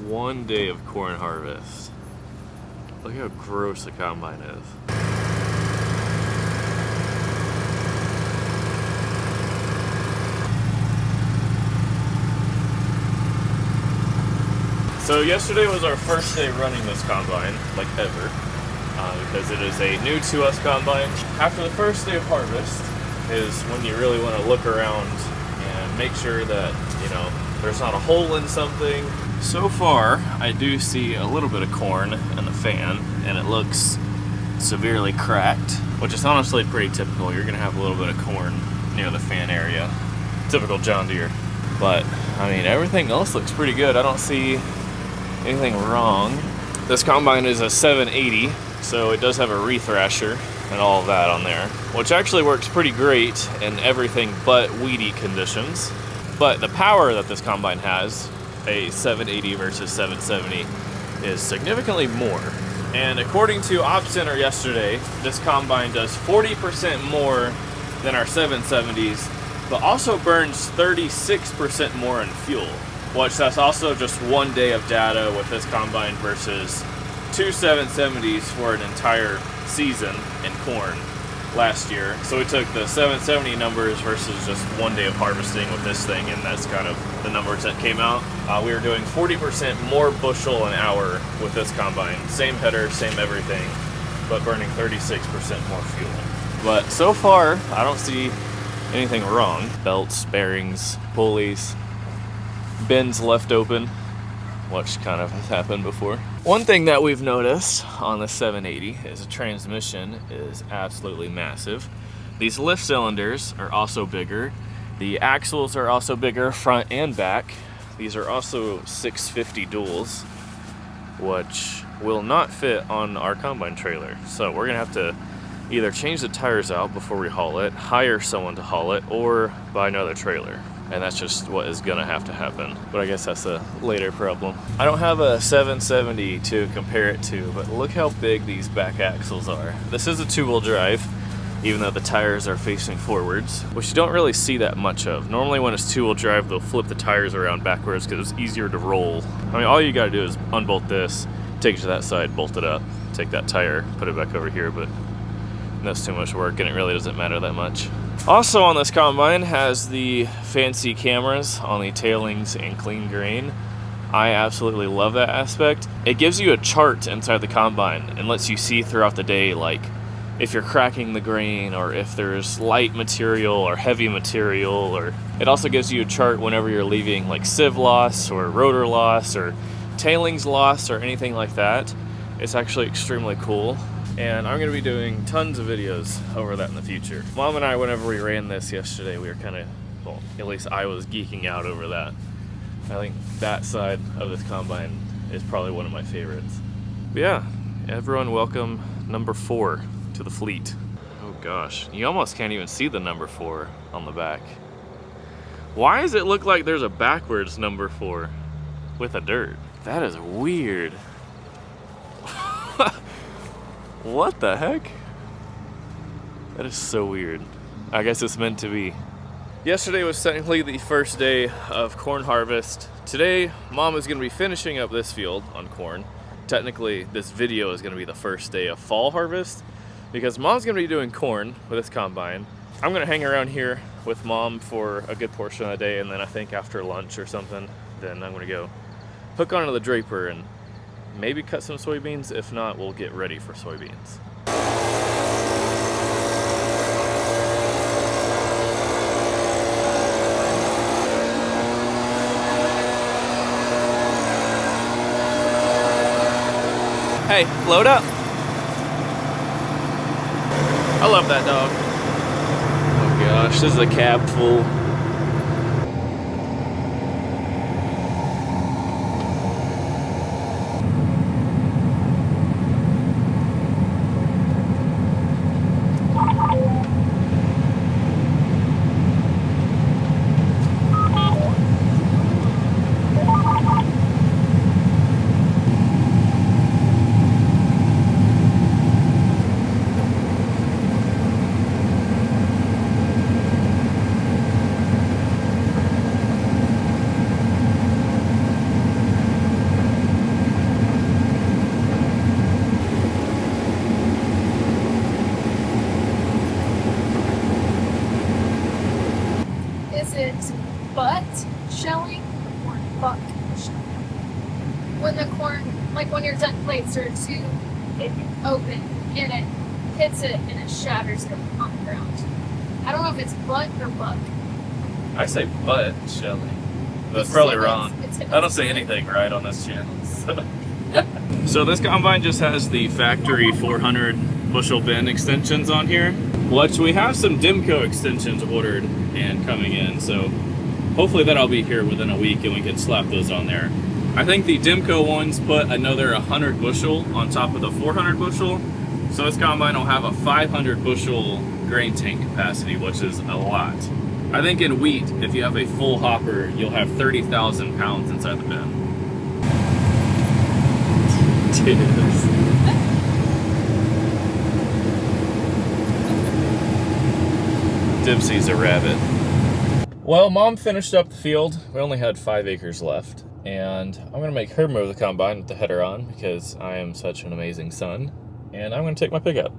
One day of corn harvest. Look how gross the combine is. So yesterday was our first day running this combine, like ever, because it is a new to us combine. After the first day of harvest is when you really want to look around and make sure that, you know, there's not a hole in something. So far, I do see a little bit of corn in the fan, and it looks severely cracked, which is honestly pretty typical. You're gonna have a little bit of corn near the fan area. Typical John Deere. But, I mean, everything else looks pretty good. I don't see anything wrong. This combine is a 780, so it does have a rethrasher and all of that on there, which actually works pretty great in everything but weedy conditions. But the power that this combine has, a 780 versus 770, is significantly more. And according to Op Center yesterday, this combine does 40% more than our 770s, but also burns 36% more in fuel, which that's also just one day of data with this combine versus two 770s for an entire season in corn last year. So we took the 770 numbers versus just one day of harvesting with this thing, and that's kind of the numbers that came out. We were doing 40% more bushel an hour with this combine. Same header, same everything, but burning 36% more fuel. But so far, I don't see anything wrong. Belts, bearings, pulleys, bins left open, which kind of has happened before. One thing that we've noticed on the 780 is the transmission is absolutely massive. These lift cylinders are also bigger. The axles are also bigger, front and back. These are also 650 duals, which will not fit on our combine trailer. So we're gonna have to either change the tires out before we haul it, hire someone to haul it, or buy another trailer. And that's just what is gonna have to happen. But I guess that's a later problem. I don't have a 770 to compare it to, but look how big these back axles are. This is a two-wheel drive, even though the tires are facing forwards, which you don't really see that much of. Normally when it's two-wheel drive, they'll flip the tires around backwards because it's easier to roll. I mean, all you gotta do is unbolt this, take it to that side, bolt it up, take that tire, put it back over here, but that's too much work and it really doesn't matter that much. Also on this combine has the fancy cameras on the tailings and clean grain. I absolutely love that aspect. It gives you a chart inside the combine and lets you see throughout the day, like if you're cracking the grain or if there's light material or heavy material, or it also gives you a chart whenever you're leaving like sieve loss or rotor loss or tailings loss or anything like that. It's actually extremely cool. And I'm gonna be doing tons of videos over that in the future. Mom and I, whenever we ran this yesterday, we were kind of, well, at least I was geeking out over that. I think that side of this combine is probably one of my favorites. But yeah, everyone welcome number 4 to the fleet. Oh gosh, you almost can't even see the number 4 on the back. Why does it look like there's a backwards number 4 with a dirt? That is weird. What the heck? That is so weird. I guess it's meant to be. Yesterday was technically the first day of corn harvest. Today, Mom is gonna be finishing up this field on corn. Technically, this video is gonna be the first day of fall harvest because Mom's gonna be doing corn with this combine. I'm gonna hang around here with Mom for a good portion of the day, and then I think after lunch or something, then I'm gonna go hook onto the draper and maybe cut some soybeans. If not, we'll get ready for soybeans. Hey, load up. I love that dog. Oh gosh, this is a cab full. closer to it open and it hits it and it shatters it on the ground. I don't know if it's butt or buck. I say butt, Shelly. That's It's probably if wrong. it's I don't say anything right on this channel. So this combine just has the factory 400 bushel bin extensions on here, which we have some Dimco extensions ordered and coming in. So hopefully that'll be here within a week and we can slap those on there. I think the Dimco ones put another 100 bushel on top of the 400 bushel. So this combine will have a 500 bushel grain tank capacity, which is a lot. I think in wheat, if you have a full hopper, you'll have 30,000 pounds inside the bin. Dipsy's a rabbit. Well, Mom finished up the field. We only had 5 acres left. And I'm gonna make her mow the combine with the header on because I am such an amazing son. And I'm gonna take my pickup.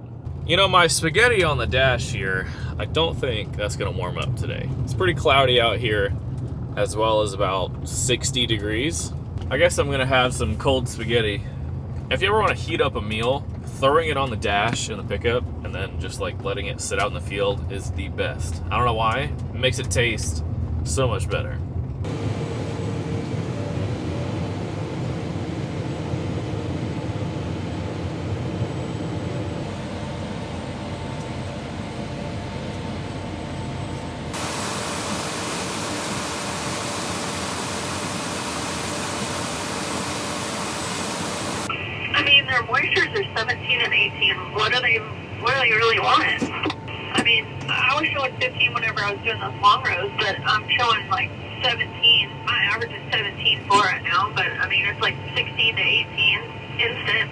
You know, my spaghetti on the dash here, I don't think that's gonna warm up today. It's pretty cloudy out here, as well as about 60 degrees. I guess I'm gonna have some cold spaghetti. If you ever wanna heat up a meal, throwing it on the dash in the pickup and then just like letting it sit out in the field is the best. I don't know why, it makes it taste so much better. I mean, their moistures are 17 and 18. What do they really want? I mean, I was showing 15 whenever I was doing those long rows, but I'm showing like 17. My average is 17.4 right now, but I mean, it's like 16 to 18 instant.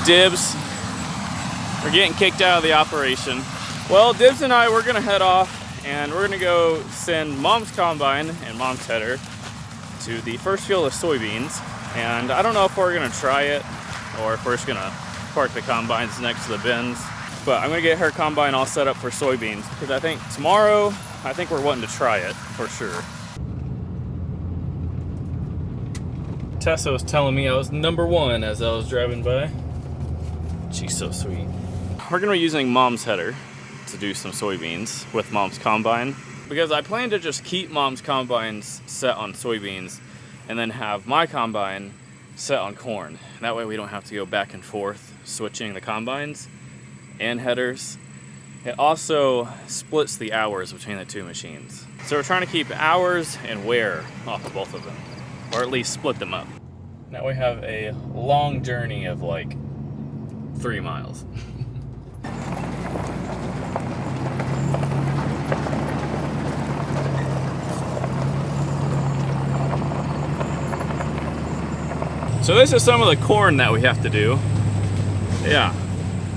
Dibs, we're getting kicked out of the operation. Well, Dibs and I, we're gonna head off and we're gonna go send Mom's combine and Mom's header to the first field of soybeans. And I don't know if we're gonna try it or if we're just gonna park the combines next to the bins. But I'm gonna get her combine all set up for soybeans because I think tomorrow, I think we're wanting to try it for sure. Tessa was telling me I was #1 as I was driving by. She's so sweet. We're gonna be using Mom's header to do some soybeans with Mom's combine because I plan to just keep Mom's combines set on soybeans and then have my combine set on corn. That way we don't have to go back and forth switching the combines and headers. It also splits the hours between the two machines. So we're trying to keep hours and wear off of both of them, or at least split them up. Now we have a long journey of like 3 miles. So this is some of the corn that we have to do. Yeah,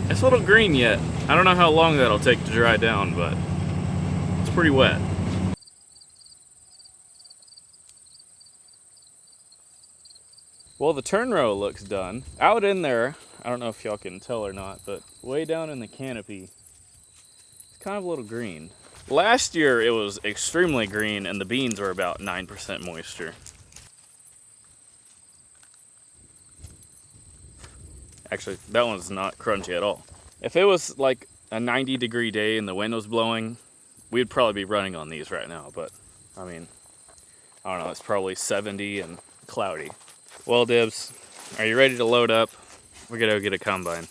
it's a little green yet. I don't know how long that'll take to dry down, but it's pretty wet. Well, the turn row looks done. Out in there, I don't know if y'all can tell or not, but way down in the canopy, it's kind of a little green. Last year it was extremely green and the beans were about 9% moisture. Actually, that one's not crunchy at all. If it was like a 90-degree day and the wind was blowing, we'd probably be running on these right now, but I mean, I don't know, it's probably 70 and cloudy. Well, Dibs, are you ready to load up? We're gonna go get a combine.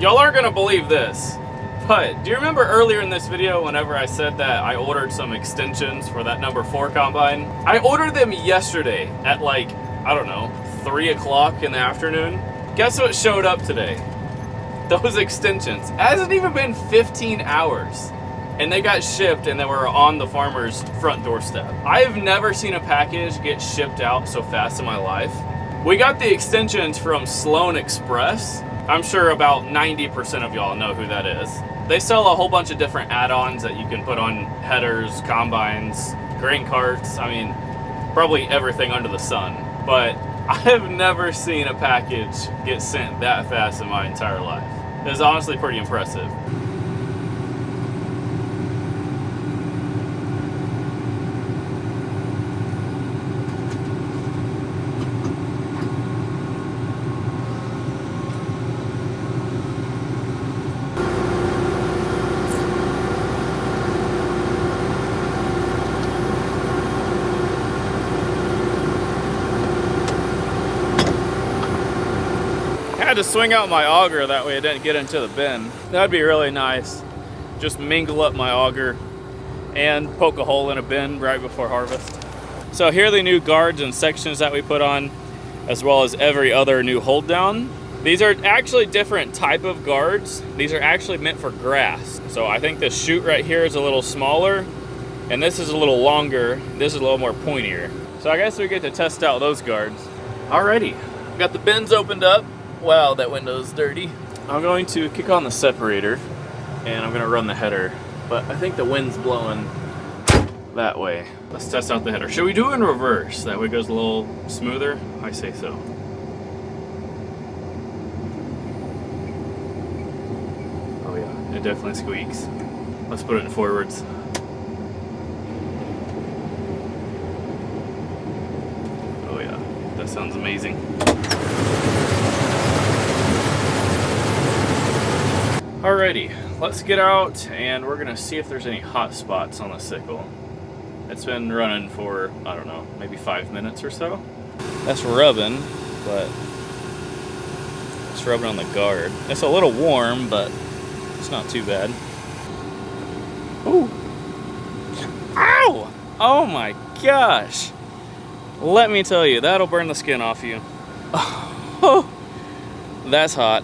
Y'all aren't gonna believe this, but do you remember earlier in this video whenever I said that I ordered some extensions for that #4 combine? I ordered them yesterday at like, I don't know, 3 o'clock in the afternoon, Guess what showed up today? Those extensions. It hasn't even been 15 hours. And they got shipped and they were on the farmer's front doorstep. I have never seen a package get shipped out so fast in my life. We got the extensions from Sloan Express. I'm sure about 90% of y'all know who that is. They sell a whole bunch of different add-ons that you can put on headers, combines, grain carts. I mean, probably everything under the sun. But I have never seen a package get sent that fast in my entire life. It's honestly pretty impressive. I had to swing out my auger, that way it didn't get into the bin. That'd be really nice. Just mingle up my auger and poke a hole in a bin right before harvest. So here are the new guards and sections that we put on, as well as every other new hold down. These are actually different type of guards. These are actually meant for grass. So I think the chute right here is a little smaller, and this is a little longer. This is a little more pointier. So I guess we get to test out those guards. Alrighty, got the bins opened up. Wow, that window's dirty. I'm going to kick on the separator and I'm gonna run the header, but I think the wind's blowing that way. Let's test out the header. Should we do it in reverse? That way it goes a little smoother? I say so. Oh yeah, it definitely squeaks. Let's put it in forwards. Oh yeah, that sounds amazing. Alrighty, let's get out and we're gonna see if there's any hot spots on the sickle. It's been running for, I don't know, maybe 5 minutes or so. That's rubbing, but it's rubbing on the guard. It's a little warm, but it's not too bad. Ooh. Ow! Oh my gosh. Let me tell you, that'll burn the skin off you. Oh, that's hot.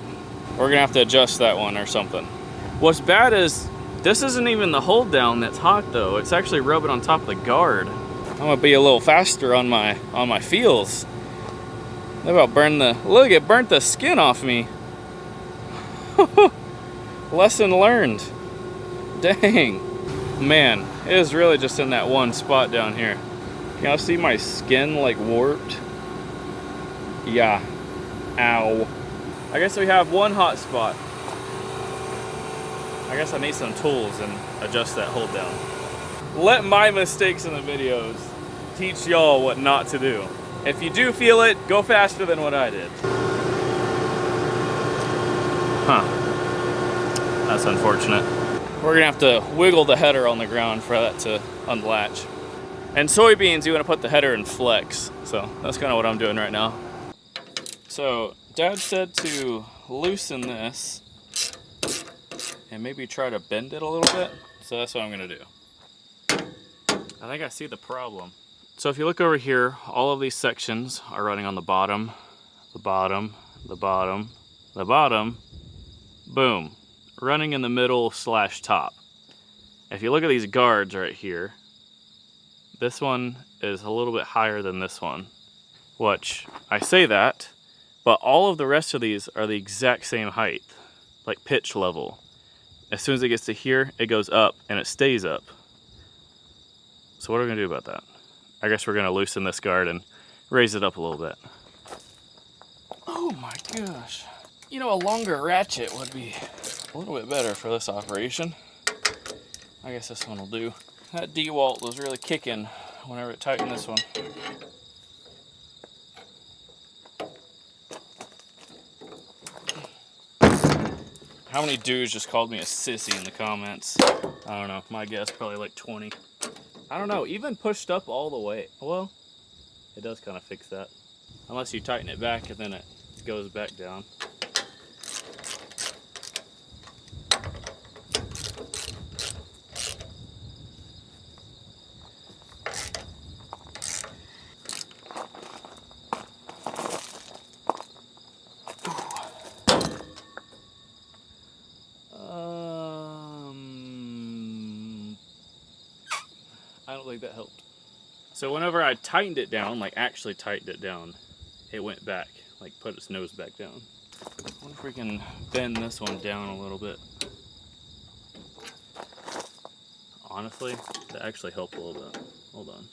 We're gonna have to adjust that one or something. What's bad is this isn't even the hold down that's hot though. It's actually rubbing on top of the guard. I'm gonna be a little faster on my feels. That about burned the, look, it burnt the skin off me. Lesson learned. Dang. Man, it is really just in that one spot down here. Can y'all see my skin like warped? Yeah. Ow. I guess we have one hot spot. I guess I need some tools and adjust that hold down. Let my mistakes in the videos teach y'all what not to do. If you do feel it, go faster than what I did. Huh. That's unfortunate. We're gonna have to wiggle the header on the ground for that to unlatch. And soybeans, you wanna put the header in flex. So that's kind of what I'm doing right now. So Dad said to loosen this and maybe try to bend it a little bit. So that's what I'm gonna do. I think I see the problem. So if you look over here, all of these sections are running on the bottom, the bottom, the bottom, the bottom, boom. Running in the middle / top. If you look at these guards right here, this one is a little bit higher than this one, which I say that, but all of the rest of these are the exact same height, like pitch level. As soon as it gets to here, it goes up and it stays up. So what are we gonna do about that? I guess we're gonna loosen this guard and raise it up a little bit. Oh my gosh. You know, a longer ratchet would be a little bit better for this operation. I guess this one will do. That DeWalt was really kicking whenever it tightened this one. How many dudes just called me a sissy in the comments? I don't know, my guess probably like 20. I don't know, even pushed up all the way. Well, it does kind of fix that. Unless you tighten it back and then it goes back down. don't think that helped. So whenever I tightened it down, like actually tightened it down, it went back, like put its nose back down. I wonder if we can bend this one down a little bit. Honestly, that actually helped a little bit. Hold on.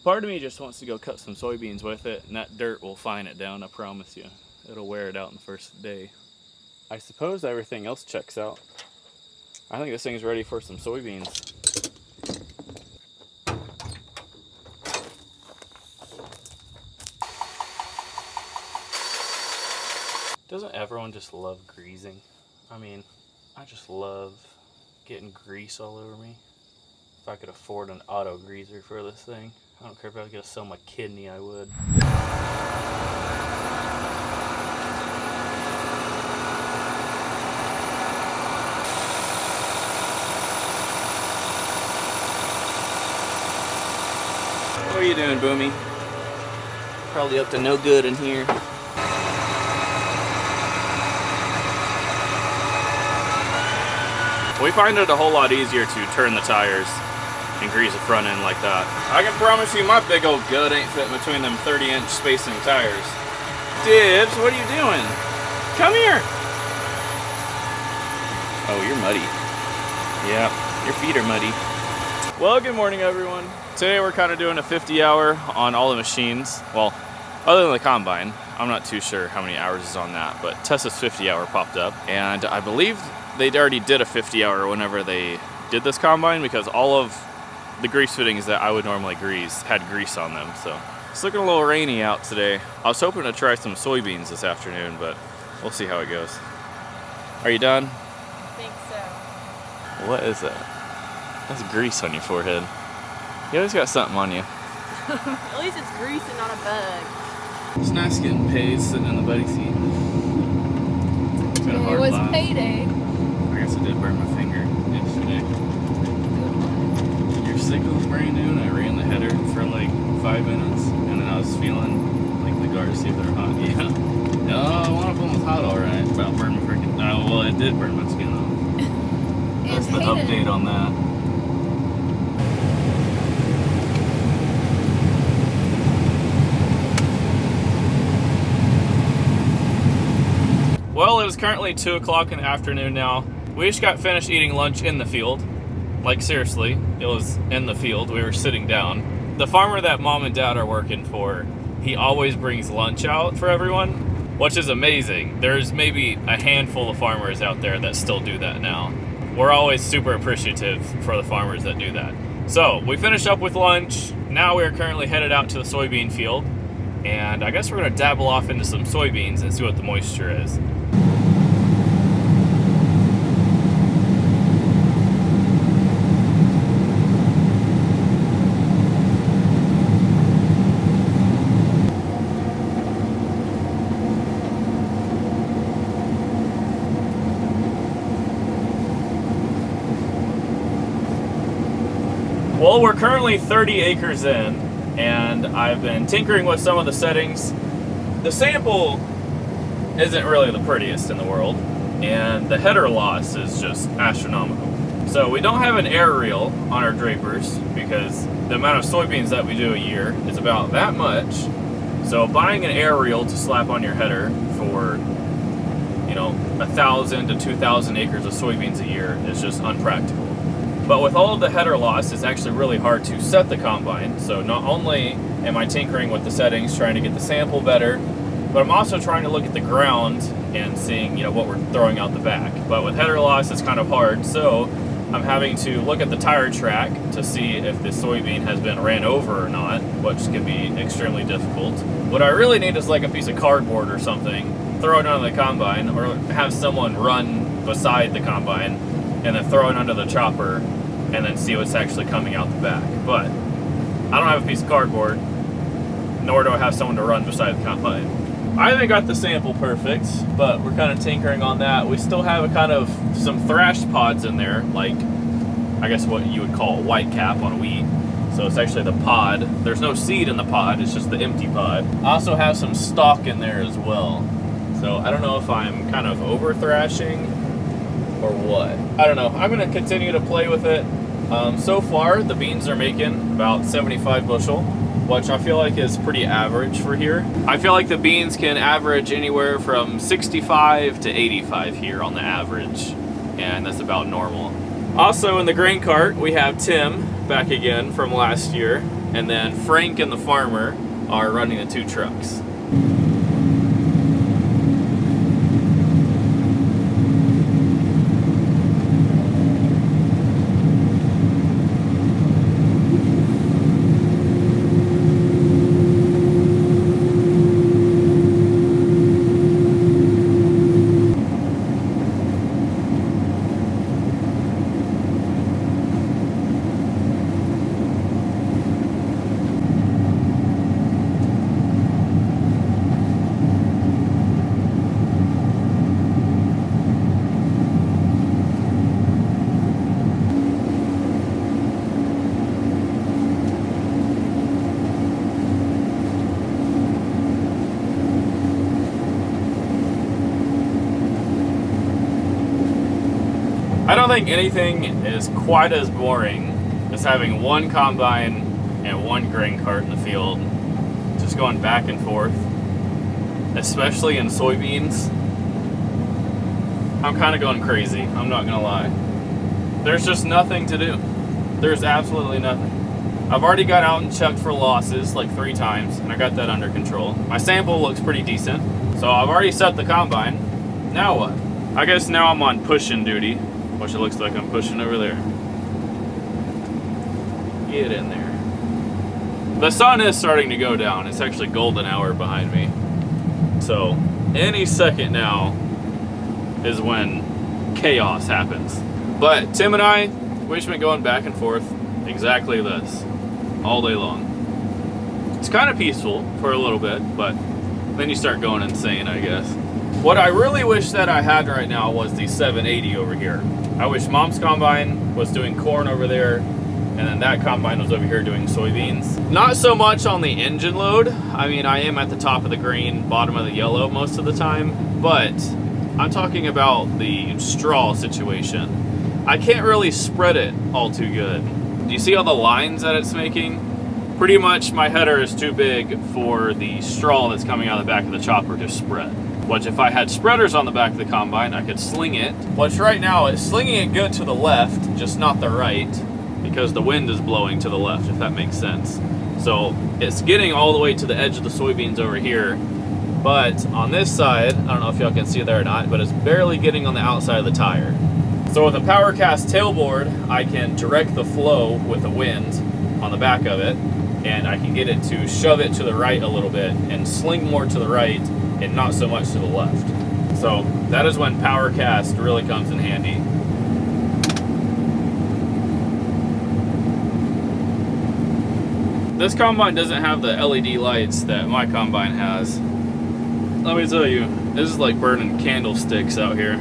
Part of me just wants to go cut some soybeans with it, and that dirt will fine it down, I promise you. It'll wear it out in the first day. I suppose everything else checks out. I think this thing's ready for some soybeans. Doesn't everyone just love greasing? I mean, I just love getting grease all over me. If I could afford an auto greaser for this thing, I don't care if I was gonna sell my kidney, I would. What are you doing, Boomy? Probably up to no good in here. We find it a whole lot easier to turn the tires and grease the front end like that. I can promise you my big old gut ain't fitting between them 30-inch spacing tires. Dibs, what are you doing? Come here! Oh, you're muddy. Yeah, your feet are muddy. Well, good morning, everyone. Today we're kind of doing a 50-hour on all the machines. Well, other than the combine. I'm not too sure how many hours is on that, but Tessa's 50-hour popped up, and I believe they already did a 50-hour whenever they did this combine, because all of the grease fittings that I would normally grease had grease on them. So it's looking a little rainy out today. I was hoping to try some soybeans this afternoon, but we'll see how it goes. Are you done? I think so. What is that? That's grease on your forehead. You always got something on you. At least it's grease and not a bug. It's nice getting paid sitting in the buddy seat. It's been a hard It was life. payday. I guess I did burn my finger yesterday. Your signal was brand new, and I ran the header for like 5 minutes, and then I was feeling like the guards see if they're hot. Yeah. No, one of them was hot, all right. About burned my freaking. Oh, well, it did burn my skin off. That's the update on that. Well, it is currently 2 o'clock in the afternoon now. We just got finished eating lunch in the field. Like, seriously, it was in the field. We were sitting down. The farmer that mom and dad are working for, he always brings lunch out for everyone, which is amazing. There's maybe a handful of farmers out there that still do that now. We're always super appreciative for the farmers that do that. So, we finished up with lunch. Now we are currently headed out to the soybean field. And I guess we're going to dabble off into some soybeans and see what the moisture is. Well, we're currently 30 acres in, and I've been tinkering with some of the settings. The sample isn't really the prettiest in the world, and the header loss is just astronomical. So we don't have an air reel on our drapers because the amount of soybeans that we do a year is about that much. So buying an air reel to slap on your header for, 1,000 to 2,000 acres of soybeans a year is just unpractical. But with all of the header loss, it's actually really hard to set the combine. So not only am I tinkering with the settings, trying to get the sample better, but I'm also trying to look at the ground and seeing, what we're throwing out the back. But with header loss, it's kind of hard. So I'm having to look at the tire track to see if the soybean has been ran over or not, which can be extremely difficult. What I really need is like a piece of cardboard or something, throw it under the combine, or have someone run beside the combine and then throw it under the chopper and then see what's actually coming out the back. But I don't have a piece of cardboard, nor do I have someone to run beside the combine. I haven't got the sample perfect, but we're kind of tinkering on that. We still have a kind of some thrashed pods in there, like I guess what you would call a white cap on wheat. So it's actually the pod. There's no seed in the pod, it's just the empty pod. I also have some stalk in there as well. So I don't know if I'm kind of over thrashing or what. I don't know. I'm going to continue to play with it. So far, the beans are making about 75 bushel, which I feel like is pretty average for here. I feel like the beans can average anywhere from 65 to 85 here on the average, and that's about normal. Also in the grain cart, we have Tim back again from last year, and then Frank and the farmer are running the 2 trucks. I don't think anything is quite as boring as having one combine and one grain cart in the field, just going back and forth, especially in soybeans. I'm kind of going crazy, I'm not gonna lie. There's just nothing to do. There's absolutely nothing. I've already got out and checked for losses like 3 times, and I got that under control. My sample looks pretty decent, so I've already set the combine. Now what? I guess now I'm on pushing duty, which it looks like I'm pushing over there. Get in there. The sun is starting to go down. It's actually golden hour behind me. So any second now is when chaos happens. But Tim and I, we've just been going back and forth exactly this all day long. It's kind of peaceful for a little bit, but then you start going insane, I guess. What I really wish that I had right now was the 780 over here. I wish Mom's combine was doing corn over there, and then that combine was over here doing soybeans. Not so much on the engine load. I mean, I am at the top of the green, bottom of the yellow most of the time, but I'm talking about the straw situation. I can't really spread it all too good. Do you see all the lines that it's making? Pretty much my header is too big for the straw that's coming out of the back of the chopper to spread. Which if I had spreaders on the back of the combine, I could sling it. Which right now, it's slinging it good to the left, just not the right, because the wind is blowing to the left, if that makes sense. So it's getting all the way to the edge of the soybeans over here, but on this side, I don't know if y'all can see it there or not, but it's barely getting on the outside of the tire. So with a PowerCast tailboard, I can direct the flow with the wind on the back of it, and I can get it to shove it to the right a little bit and sling more to the right and not so much to the left. So that is when PowerCast really comes in handy. This combine doesn't have the LED lights that my combine has. Let me tell you, this is like burning candlesticks out here.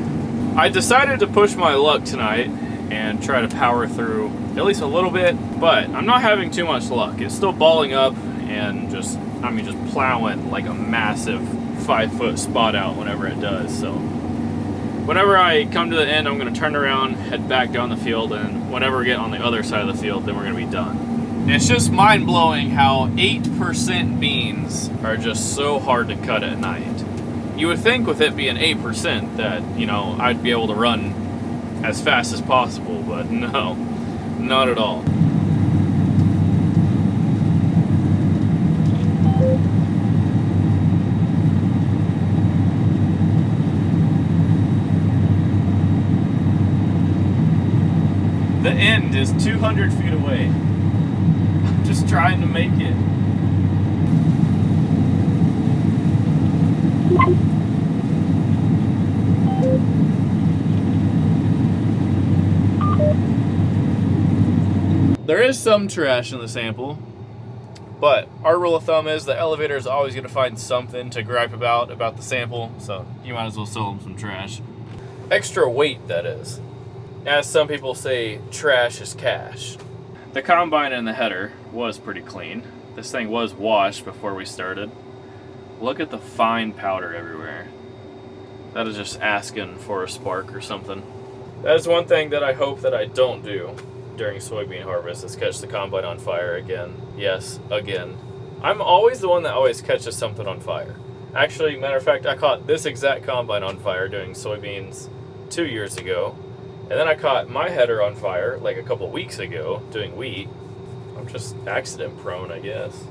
I decided to push my luck tonight and try to power through at least a little bit, but I'm not having too much luck. It's still balling up and just plowing like a massive 5-foot spot out whenever it does. So whenever I come to the end, I'm going to turn around, head back down the field, and whenever we get on the other side of the field, then we're going to be done. It's just mind-blowing how 8% beans are just so hard to cut at night. You would think with it being 8% that, you know, I'd be able to run as fast as possible, but no, not at all. The end is 200 feet away. I'm just trying to make it. There is some trash in the sample, but our rule of thumb is the elevator is always going to find something to gripe about the sample, so you might as well sell them some trash. Extra weight, that is. As some people say, trash is cash. The combine and the header was pretty clean. This thing was washed before we started. Look at the fine powder everywhere. That is just asking for a spark or something. That is one thing that I hope that I don't do during soybean harvest, is catch the combine on fire again. Yes, again. I'm always the one that always catches something on fire. Actually, matter of fact, I caught this exact combine on fire doing soybeans 2 years ago. And then I caught my header on fire like a couple weeks ago doing wheat. I'm just accident prone, I guess.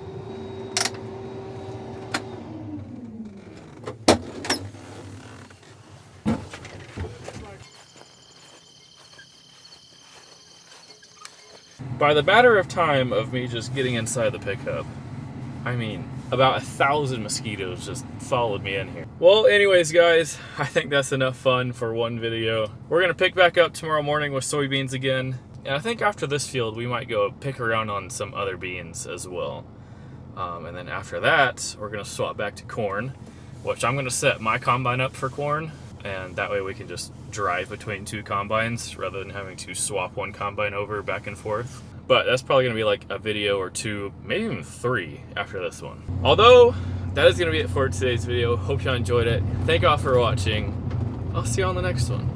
By the matter of time of me just getting inside the pickup, I mean, about 1,000 mosquitoes just followed me in here. Well, anyways, guys, I think that's enough fun for one video. We're gonna pick back up tomorrow morning with soybeans again. And I think after this field, we might go pick around on some other beans as well. And then after that, we're gonna swap back to corn, which I'm gonna set my combine up for corn. And that way we can just drive between two combines rather than having to swap one combine over back and forth. But that's probably gonna be like a video or two, maybe even 3 after this one. Although, that is gonna be it for today's video. Hope y'all enjoyed it. Thank y'all for watching. I'll see you on the next one.